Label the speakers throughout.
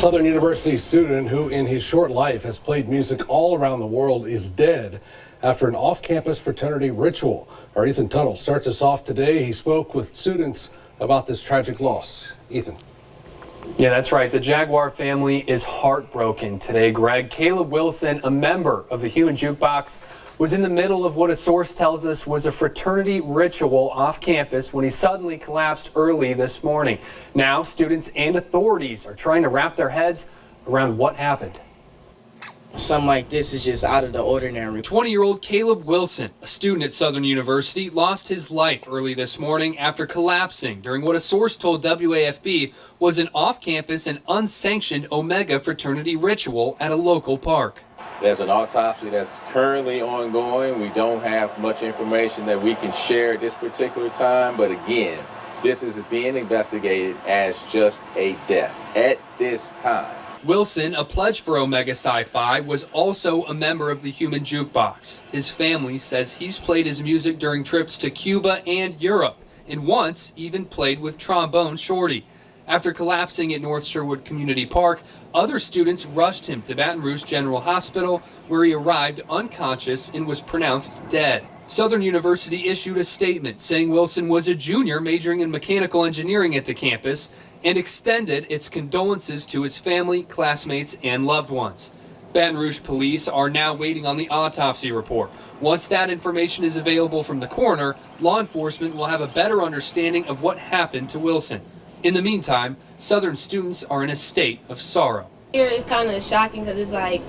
Speaker 1: Southern University student who in his short life has played music all around the world is dead after an off-campus fraternity ritual. Our Ethan Tuttle starts us off today. He spoke with students about this tragic loss. Ethan.
Speaker 2: Yeah, that's right. The Jaguar family is heartbroken today, Greg. Caleb Wilson, a member of the Human Jukebox, was in the middle of what a source tells us was a fraternity ritual off campus when he suddenly collapsed early this morning. Now, students and authorities are trying to wrap their heads around what happened.
Speaker 3: Something like this is just out of the ordinary.
Speaker 2: 20-year-old Caleb Wilson, a student at Southern University, lost his life early this morning after collapsing during what a source told WAFB was an off-campus and unsanctioned Omega fraternity ritual at a local park.
Speaker 4: There's an autopsy that's currently ongoing. We don't have much information that we can share at this particular time, but again, this is being investigated as just a death at this time.
Speaker 2: Wilson, a pledge for Omega Sci-Fi, was also a member of the Human Jukebox. His family says he's played his music during trips to Cuba and Europe, and once even played with Trombone Shorty. After collapsing at North Sherwood Community Park, other students rushed him to Baton Rouge General Hospital, where he arrived unconscious and was pronounced dead. Southern University issued a statement saying Wilson was a junior majoring in mechanical engineering at the campus and extended its condolences to his family, classmates, and loved ones. Baton Rouge police are now waiting on the autopsy report. Once that information is available from the coroner, law enforcement will have a better understanding of what happened to Wilson. In the meantime, Southern students are in a state of sorrow.
Speaker 5: Here it's kind of shocking because it's like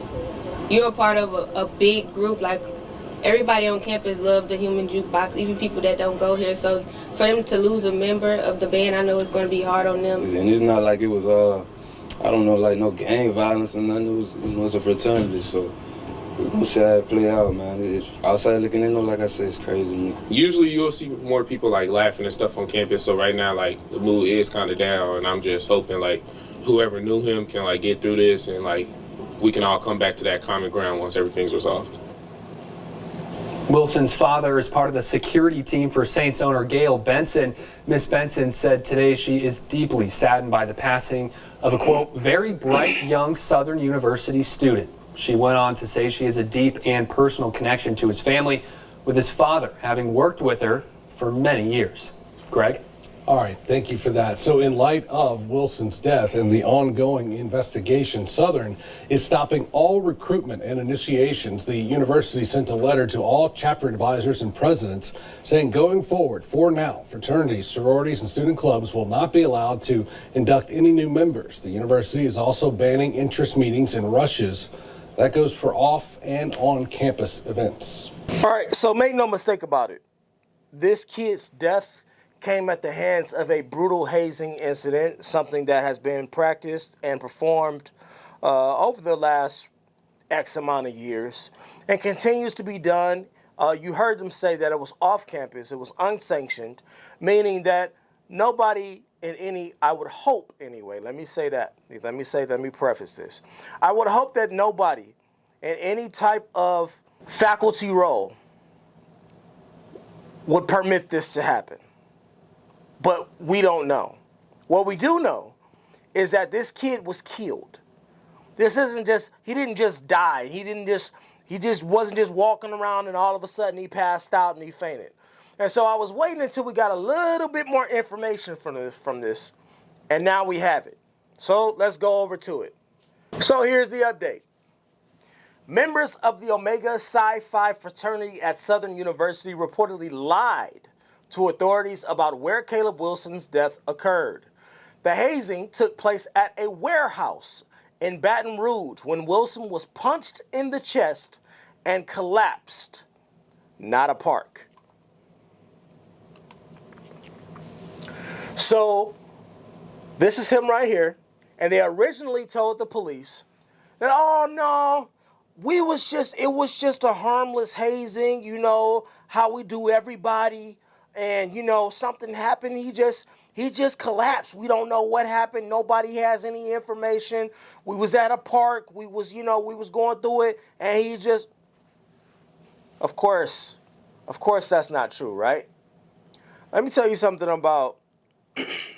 Speaker 5: you're a part of a big group. Like everybody on campus loves the Human Jukebox, even people that don't go here. So for them to lose a member of the band, I know it's going to be hard on them.
Speaker 6: And it's not like it was, I don't know, like no gang violence or nothing. It was, it was a fraternity, so we'll see how it play out, man. It's outside looking in, like I said, it's crazy.
Speaker 7: Usually you'll see more people like laughing and stuff on campus, so right now like the mood is kind of down, and I'm just hoping like whoever knew him can like get through this and like we can all come back to that common ground once everything's resolved.
Speaker 2: Wilson's father is part of the security team for Saints owner Gail Benson. Miss Benson said today she is deeply saddened by the passing of a, quote, very bright young Southern University student. She went on to say she has a deep and personal connection to his family, with his father having worked with her for many years. Greg?
Speaker 1: All right, thank you for that. So in light of Wilson's death and the ongoing investigation, Southern is stopping all recruitment and initiations. The university sent a letter to all chapter advisors and presidents saying going forward, for now, fraternities, sororities, and student clubs will not be allowed to induct any new members. The university is also banning interest meetings and rushes. That goes for off and on campus events.
Speaker 3: All right, so make no mistake about it. This kid's death came at the hands of a brutal hazing incident, something that has been practiced and performed over the last X amount of years and continues to be done. You heard them say that it was off campus, it was unsanctioned, meaning that nobody in any, I would hope anyway, let me preface this. I would hope that nobody in any type of faculty role would permit this to happen. But we don't know. What we do know is that this kid was killed. This isn't just, he didn't just die. He just wasn't just walking around and all of a sudden he passed out and he fainted. And so I was waiting until we got a little bit more information from this, and now we have it. So let's go over to it. So here's the update. Members of the Omega Sci-Fi fraternity at Southern University reportedly lied to authorities about where Caleb Wilson's death occurred. The hazing took place at a warehouse in Baton Rouge when Wilson was punched in the chest and collapsed, not a park. So this is him right here, and they originally told the police that, oh no, it was just a harmless hazing, you know, how we do everybody. And, you know, something happened. He just collapsed. We don't know what happened. Nobody has any information. We was at a park. We was going through it. And he just, of course, that's not true, right? Let me tell you something about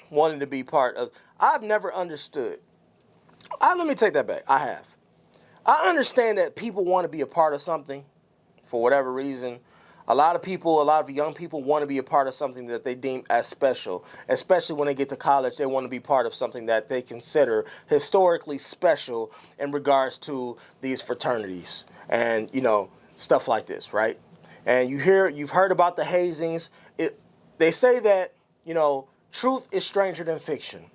Speaker 3: wanting to be part of. I've never understood Let me take that back. I have. I understand that people want to be a part of something for whatever reason. A lot of young people want to be a part of something that they deem as special, especially when they get to college. They want to be part of something that they consider historically special in regards to these fraternities and, stuff like this, right? And you've heard about the hazings. They say that, truth is stranger than fiction.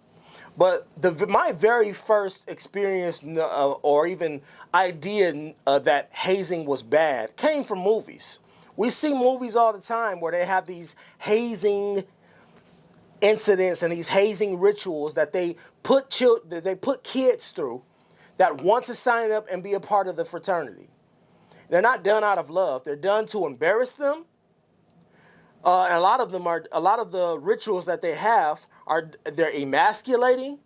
Speaker 3: But my very first experience or even idea that hazing was bad came from movies. We see movies all the time where they have these hazing incidents and these hazing rituals that they put kids through that want to sign up and be a part of the fraternity. They're not done out of love. They're done to embarrass them. And a lot of the rituals that they have they're emasculating.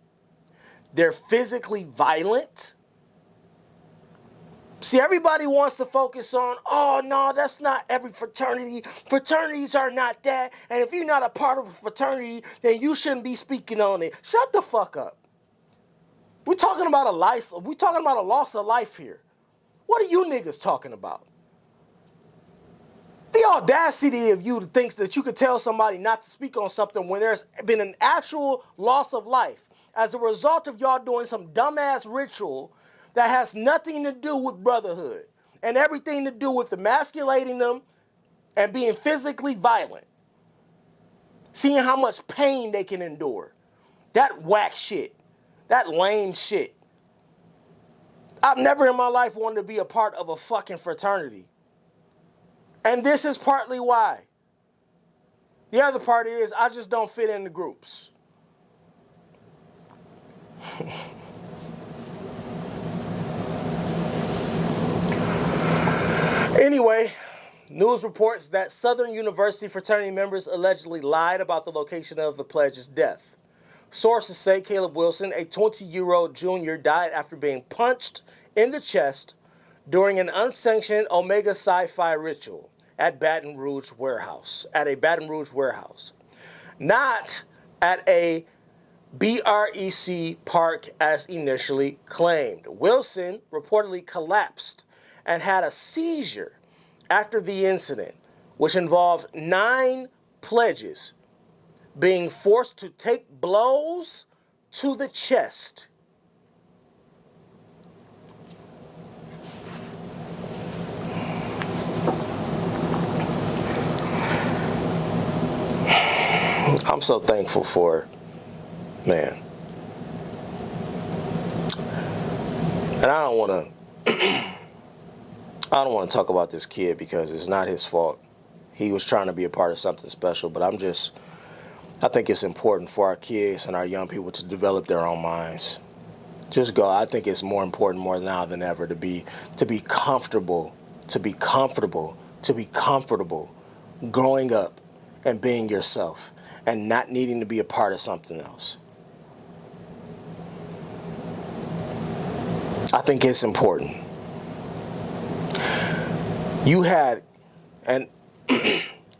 Speaker 3: They're physically violent. See, everybody wants to focus on, oh, no, that's not every fraternity. Fraternities are not that. And if you're not a part of a fraternity, then you shouldn't be speaking on it. Shut the fuck up. We're talking about a loss of life here. What are you niggas talking about? The audacity of you to think that you could tell somebody not to speak on something when there's been an actual loss of life as a result of y'all doing some dumbass ritual that has nothing to do with brotherhood and everything to do with emasculating them and being physically violent. Seeing how much pain they can endure. That whack shit. That lame shit. I've never in my life wanted to be a part of a fucking fraternity. And this is partly why. The other part is I just don't fit in the groups. Anyway, news reports that Southern University fraternity members allegedly lied about the location of the pledge's death. Sources say Caleb Wilson, a 20-year-old junior, died after being punched in the chest during an unsanctioned Omega Psi Phi ritual at a Baton Rouge warehouse. Not at a BREC park as initially claimed. Wilson reportedly collapsed and had a seizure after the incident, which involved 9 pledges being forced to take blows to the chest. I'm so thankful for, man. And I don't want to talk about this kid because it's not his fault. He was trying to be a part of something special, but I think it's important for our kids and our young people to develop their own minds. Just go. I think it's more important more now than ever to be comfortable growing up and being yourself and not needing to be a part of something else. I think it's important. And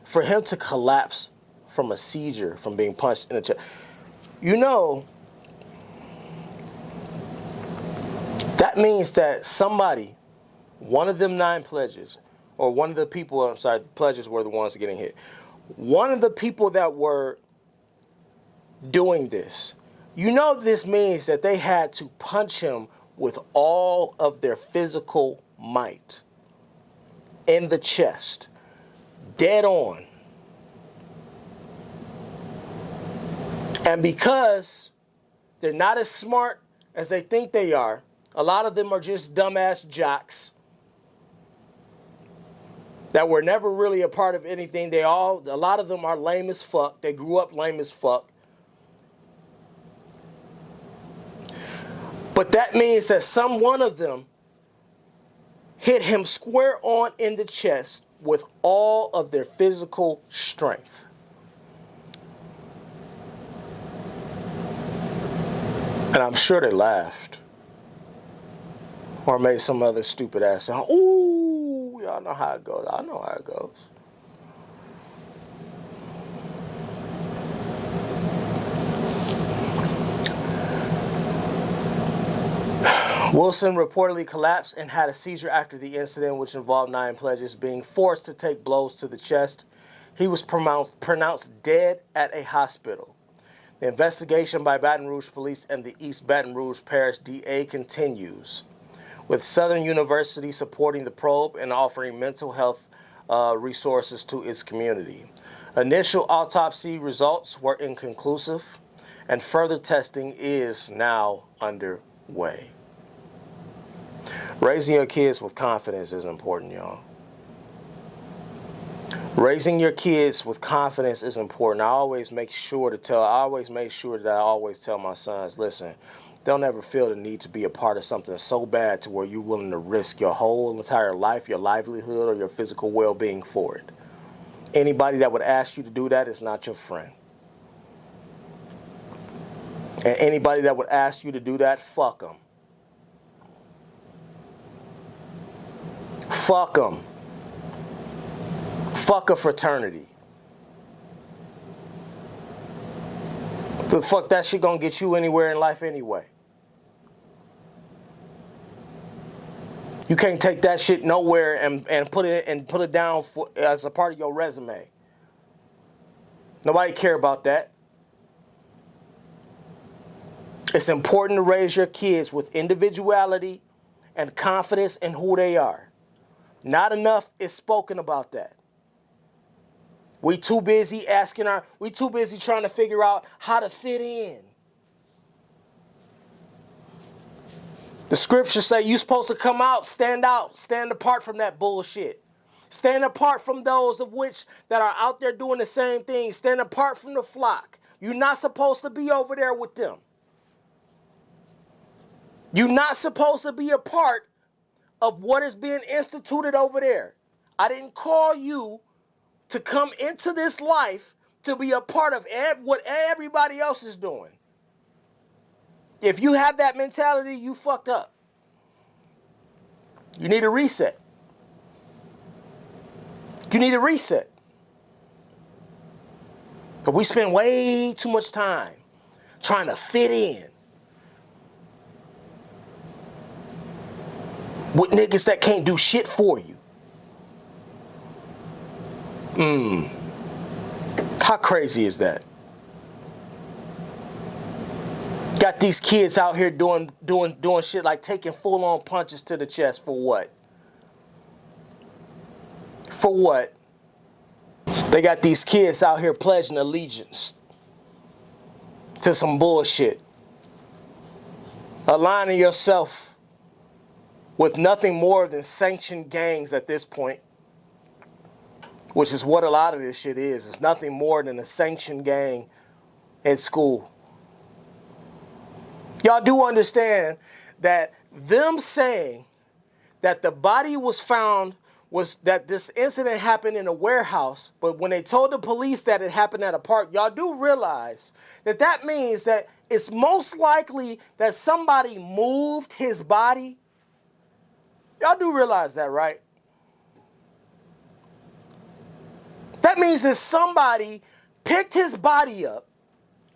Speaker 3: for him to collapse from a seizure, from being punched in the chest, that means that somebody, one of them 9 pledges, or one of the people, the pledges were the ones getting hit. One of the people that were doing this, this means that they had to punch him with all of their physical might in the chest, dead on. And because they're not as smart as they think they are, a lot of them are just dumbass jocks that were never really a part of anything. A lot of them are lame as fuck. They grew up lame as fuck. But that means that one of them hit him square on in the chest with all of their physical strength. And I'm sure they laughed. Or made some other stupid ass sound. Ooh, y'all know how it goes. I know how it goes. Wilson reportedly collapsed and had a seizure after the incident, which involved 9 pledges being forced to take blows to the chest. He was pronounced dead at a hospital. The investigation by Baton Rouge Police and the East Baton Rouge Parish DA continues, with Southern University supporting the probe and offering mental health resources to its community. Initial autopsy results were inconclusive, and further testing is now underway. Raising your kids with confidence is important, y'all. Raising your kids with confidence is important. I always make sure that I always tell my sons, listen, they'll never feel the need to be a part of something so bad to where you're willing to risk your whole entire life, your livelihood, or your physical well-being for it. Anybody that would ask you to do that is not your friend. And anybody that would ask you to do that, fuck them. Fuck them. Fuck a fraternity. The fuck that shit gonna get you anywhere in life anyway. You can't take that shit nowhere and put it down as a part of your resume. Nobody care about that. It's important to raise your kids with individuality and confidence in who they are. Not enough is spoken about that. We too busy trying to figure out how to fit in. The scriptures say you're supposed to come out, stand apart from that bullshit. Stand apart from those of which that are out there doing the same thing. Stand apart from the flock. You're not supposed to be over there with them. You're not supposed to be a part of what is being instituted over there. I didn't call you to come into this life to be a part of what everybody else is doing. If you have that mentality, you fucked up. You need a reset. You need a reset. But we spend way too much time trying to fit in with niggas that can't do shit for you. How crazy is that? Got these kids out here doing shit like taking full-on punches to the chest for what? For what? They got these kids out here pledging allegiance to some bullshit. Aligning yourself with nothing more than sanctioned gangs at this point, which is what a lot of this shit is. It's nothing more than a sanctioned gang in school. Y'all do understand that them saying that the body was found was that this incident happened in a warehouse, but when they told the police that it happened at a park, y'all do realize that that means that it's most likely that somebody moved his body. Y'all do realize that, right? That means that somebody picked his body up,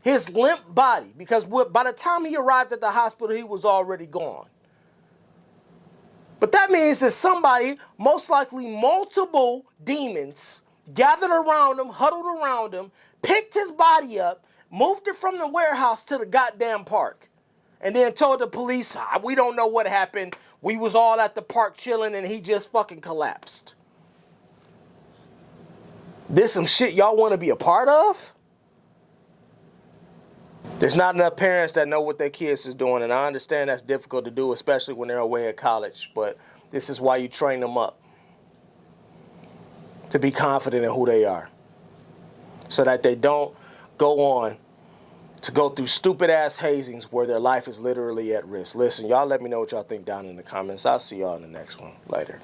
Speaker 3: his limp body, because by the time he arrived at the hospital, he was already gone. But that means that somebody, most likely multiple demons, gathered around him, huddled around him, picked his body up, moved it from the warehouse to the goddamn park, and then told the police, we don't know what happened. We was all at the park chilling and he just fucking collapsed. This some shit y'all want to be a part of? There's not enough parents that know what their kids is doing, and I understand that's difficult to do, especially when they're away at college, but this is why you train them up to be confident in who they are so that they don't go on to go through stupid-ass hazings where their life is literally at risk. Listen, y'all let me know what y'all think down in the comments. I'll see y'all in the next one. Later.